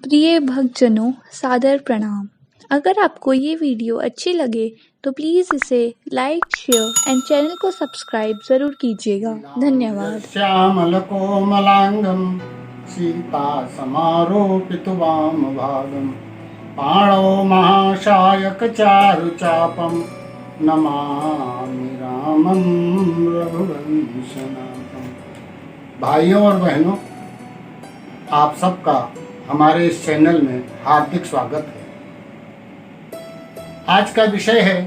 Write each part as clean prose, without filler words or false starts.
प्रिय भक्तजनों, सादर प्रणाम। अगर आपको ये वीडियो अच्छी लगे तो प्लीज़ इसे लाइक, शेयर एंड चैनल को सब्सक्राइब ज़रूर कीजिएगा। धन्यवाद। श्यामल कोमलांगम सीता समारोपित वाम भागम पाणौ महाशायक चारु चापम नमामि रामं रघुवंशनाथम। भाइयों और बहनों, आप सबका हमारे इस चैनल में हार्दिक स्वागत है। आज का विषय है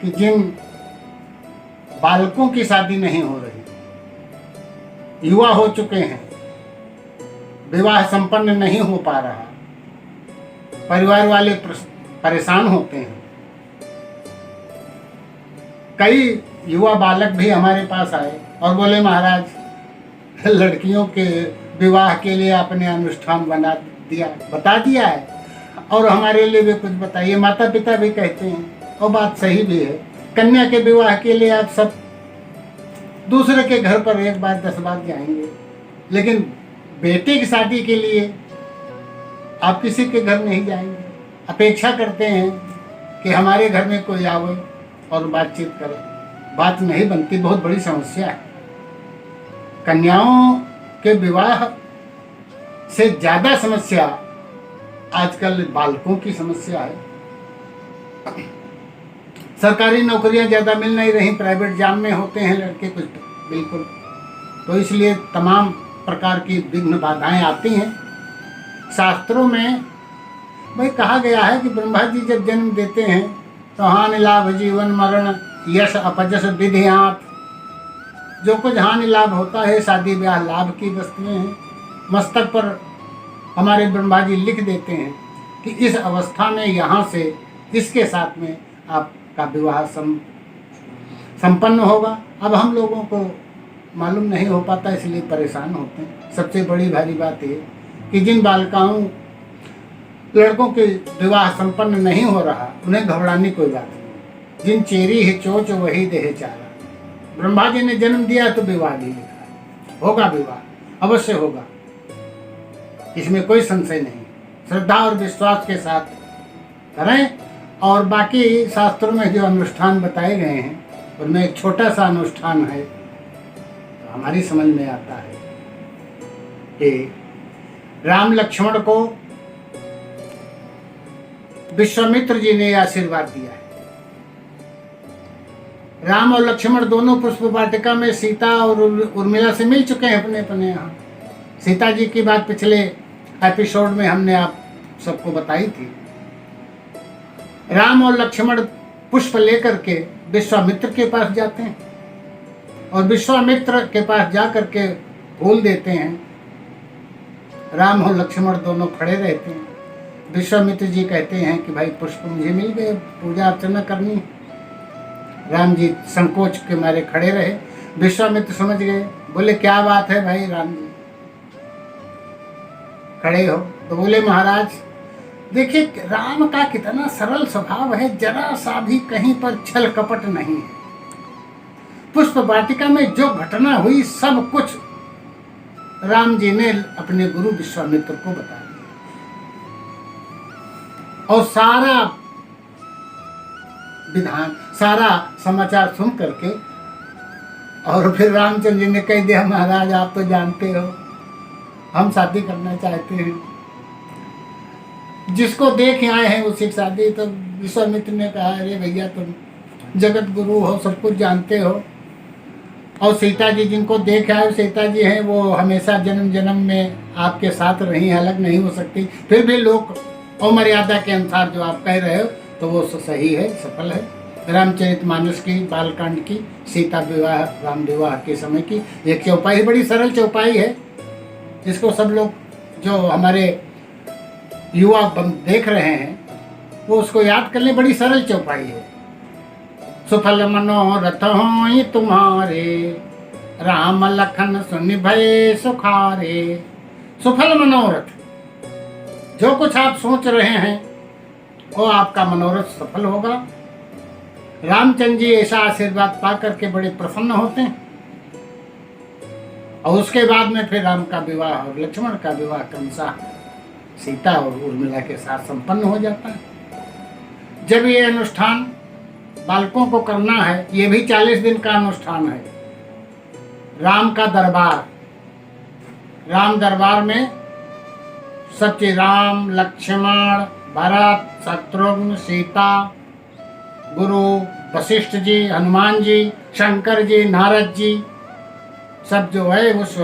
कि जिन बालकों की शादी नहीं हो रही, युवा हो चुके हैं, विवाह संपन्न नहीं हो पा रहा, परिवार वाले परेशान होते हैं। कई युवा बालक भी हमारे पास आए और बोले, महाराज लड़कियों के विवाह के लिए आपने अनुष्ठान बता दिया है और हमारे लिए भी कुछ बताइए। माता पिता भी कहते हैं और बात सही भी है। कन्या के विवाह के लिए आप सब दूसरे के घर पर 1 बार 10 बार जाएंगे, लेकिन बेटे की शादी के लिए आप किसी के घर नहीं जाएंगे। अपेक्षा करते हैं कि हमारे घर में कोई आवे और बातचीत करे। बात नहीं बनती, बहुत बड़ी समस्या है। कन्याओं के विवाह से ज्यादा समस्या आजकल बालकों की समस्या है। सरकारी नौकरियां ज्यादा मिल नहीं रही, प्राइवेट जॉब में होते हैं लड़के कुछ बिल्कुल। तो इसलिए तमाम प्रकार की विघ्न बाधाएं आती हैं। शास्त्रों में भाई कहा गया है कि ब्रह्मा जी जब जन्म देते हैं तो हानि लाभ जीवन मरण यश अपजस विधियात। जो कुछ हानि लाभ होता है शादी ब्याह लाभ की वस्तुएं हैं। मस्तक पर हमारे ब्रह्मा जी लिख देते हैं कि इस अवस्था में यहाँ से इसके साथ में आपका विवाह संपन्न होगा। अब हम लोगों को मालूम नहीं हो पाता, इसलिए परेशान होते हैं। सबसे बड़ी भारी बात ये कि जिन बालिकाओं लड़कों के विवाह संपन्न नहीं हो रहा, उन्हें घबराने कोई बात नहीं। जिन चेरी है चोच वही देह चारा। ब्रह्मा जी ने जन्म दिया तो विवाह भी लिखा, होगा विवाह, अवश्य होगा, इसमें कोई संशय नहीं। श्रद्धा और विश्वास के साथ करें। और बाकी शास्त्रों में जो अनुष्ठान बताए गए हैं उनमें एक छोटा सा अनुष्ठान है तो हमारी समझ में आता है कि राम लक्ष्मण को विश्वामित्र जी ने आशीर्वाद दिया है। राम और लक्ष्मण दोनों पुष्प वाटिका में सीता और उर्मिला से मिल चुके हैं अपने अपने यहाँ। सीता जी की बात पिछले एपिसोड में हमने आप सबको बताई थी। राम और लक्ष्मण पुष्प लेकर के विश्वामित्र के पास जाते हैं और विश्वामित्र के पास जाकर के फूल देते हैं। राम और लक्ष्मण दोनों खड़े रहते हैं। विश्वामित्र जी कहते हैं कि भाई पुष्प मुझे मिल गए, पूजा अर्चना करनी। राम जी संकोच के मारे खड़े रहे। विश्वामित्र समझ गए, बोले क्या बात है भाई राम जी, खड़े हो? तो बोले, महाराज देखिए राम का कितना सरल स्वभाव है, जरा सा भी कहीं पर छल कपट नहीं है। पुष्प वाटिका में जो घटना हुई सब कुछ राम जी ने अपने गुरु विश्वामित्र को बता दिया और सारा विधान, सारा समाचार सुन करके और फिर रामचंद्र जी ने कह दिया, महाराज आप तो जानते हो हम शादी करना चाहते हैं, जिसको देख आए हैं उसी शादी। तो विश्वामित्र ने कहा, अरे भैया तुम जगत गुरु हो, सब कुछ जानते हो, और सीता जी जिनको देख आए सीता जी हैं, वो हमेशा जन्म जन्म में आपके साथ रही, अलग नहीं हो सकती। फिर भी लोग और मर्यादा के अनुसार जो आप कह रहे हो तो वो सही है, सफल है। रामचरितमानस की बालकांड की सीता विवाह राम विवाह के समय की एक चौपाई, बड़ी सरल चौपाई है, जिसको सब लोग जो हमारे युवा देख रहे हैं वो उसको याद कर ले। बड़ी सरल चौपाई है। सुफल मनोरथ होई तुम्हारे, राम लखन सुनि भय सुखारे। सुफल मनोरथ, जो कुछ आप सोच रहे हैं वो आपका मनोरथ सफल होगा। रामचंद्र जी ऐसा आशीर्वाद पा करके बड़े प्रसन्न होते हैं। और उसके बाद में फिर राम का विवाह और लक्ष्मण का विवाह क्रमशः सीता और उर्मिला के साथ संपन्न हो जाता है। जब ये अनुष्ठान बालकों को करना है, ये भी 40 दिन का अनुष्ठान है। राम का दरबार, राम दरबार में सब चीज, राम, लक्ष्मण, भरत, शत्रुघ्न, सीता, गुरु वशिष्ठ जी, हनुमान जी, शंकर जी, नारद जी, सब जो है उस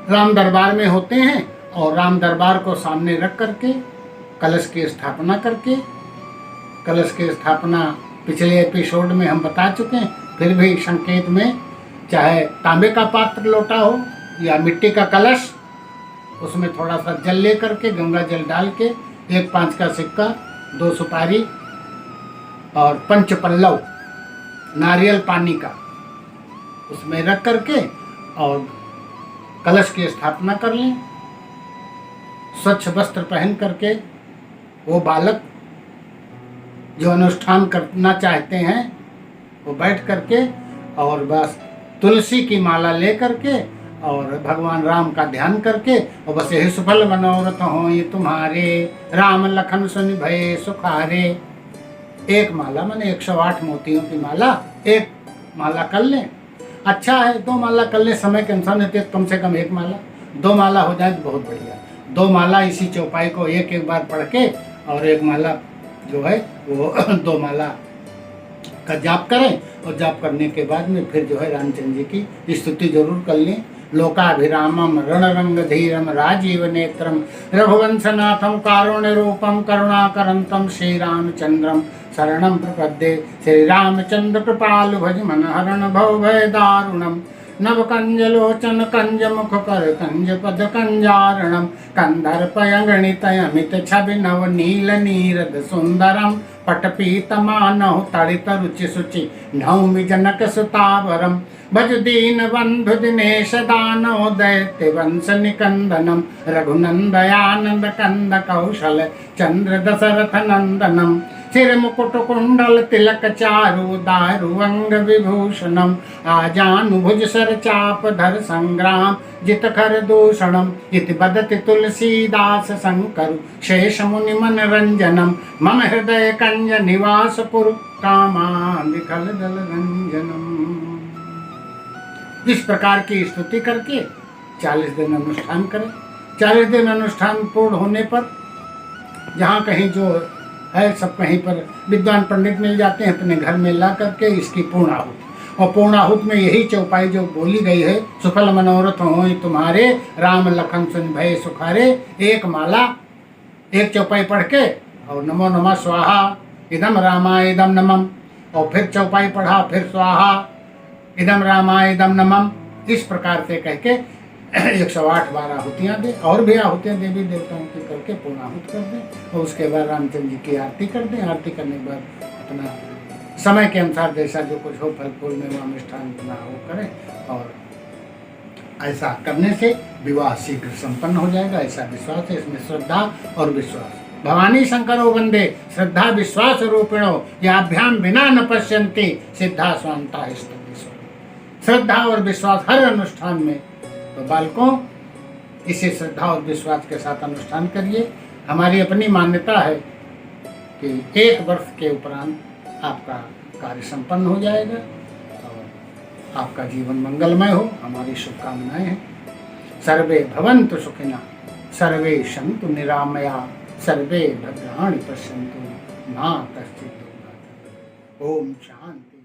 राम दरबार में होते हैं। और राम दरबार को सामने रख करके कलश की स्थापना करके, कलश की स्थापना पिछले एपिसोड में हम बता चुके हैं, फिर भी संकेत में, चाहे तांबे का पात्र लोटा हो या मिट्टी का कलश, उसमें थोड़ा सा जल ले करके, गंगा जल डाल के, 1 5 का सिक्का, 2 सुपारी और 5 पल्लव नारियल पानी का उसमें रख करके और कलश की स्थापना कर लें। स्वच्छ वस्त्र पहन करके वो बालक जो अनुष्ठान करना चाहते हैं वो बैठ करके और बस तुलसी की माला ले करके और भगवान राम का ध्यान करके और बस यही सफल मनोरथ हो ये तुम्हारे, राम लखन सुन भये सुखारे। एक माला माने 108 मोतियों की माला, एक माला कर लें। अच्छा है 2 माला कर ले, समय के अनुसार, नहीं तो कम से कम 1 माला, 2 माला हो जाए तो बहुत बढ़िया। 2 माला इसी चौपाई को एक बार पढ़ के और 1 माला जो है वो 2 माला का जाप करें। और जाप करने के बाद में फिर जो है रामचंद्र जी की स्तुति जरूर कर लें। लोकाभिरामम रणरंग धीरम राजीव नेत्रम रघुवंशनाथम कारुण्य रूपम करुणाकरंतम श्री रामचंद्रम शरणं प्रपद्ये। श्री रामचंद्र कृपालु भज मन हरण भव भय दारुणम नव कंजलोचन कंज मुख कर कंज पद कंजारणम कंदर्पयगणित अमित छवि नव नील नीरद सुंदरम पटपीतमानहु तड़ित रुचि शुचि नौमि जनक सुतावरम भज दीन बंधु दिनेश दानव दैत्य वंश निकंदनम रघुनंदयानंद कंद कौशल चंद्र दशरथ नंदनम सिर मुकुट कुंडल तिलक चारु दारु अंग विभूषणम आजानुभुज सर चाप धर संग्राम जित खर दूषणम इति बदति तुलसीदास शंकर शेष मुनि मन रंजनम मम हृदय कंज निवास पुरु कामांधिकल दल रंजनम। इस प्रकार की स्तुति करके 40 दिन अनुष्ठान करें। 40 दिन अनुष्ठान पूर्ण होने पर जहाँ कहीं जो है सब कहीं पर विद्वान पंडित मिल जाते हैं, अपने घर में ला करके इसकी पूर्णाहुत। और पूर्णाहुत में यही चौपाई जो बोली गई है, सुफल मनोरथ हो तुम्हारे, राम लखन सुन भय सुखारे, 1 माला 1 चौपाई पढ़ के और नमो नमः स्वाहा इदम रामाय इदम नमम, और फिर चौपाई पढ़ा, फिर स्वाहा इदम रामाय इदम नमम, इस प्रकार से कह के 108 बार आहुतियाँ दे। और भी आहुतियाँ देवी देवताओं की करके पूर्णाहुत कर दें और उसके बाद रामचंद्र जी की आरती कर दें। आरती करने के बाद अपना समय के अनुसार जैसा जो कुछ हो, फल फूल में वह अनुष्ठान अपना हो करें। और ऐसा करने से विवाह शीघ्र संपन्न हो जाएगा, ऐसा विश्वास है। इसमें श्रद्धा और विश्वास, भवानी शंकरो वंदे श्रद्धा विश्वास रूपिणो याभ्याम बिना न पश्यन्ति सिद्धा स्वांता स्तुति। श्रद्धा और विश्वास हर अनुष्ठान में, तो बालकों इसे श्रद्धा और विश्वास के साथ अनुष्ठान करिए। हमारी अपनी मान्यता है कि 1 वर्ष के उपरांत आपका कार्य संपन्न हो जाएगा और आपका जीवन मंगलमय हो, हमारी शुभकामनाएं हैं। सर्वे भवन्तु सुखिनः, सर्वे सन्तु निरामया, सर्वे भद्राणि पश्यन्तु मा कश्चित् दुर्घटः। ओम शांति।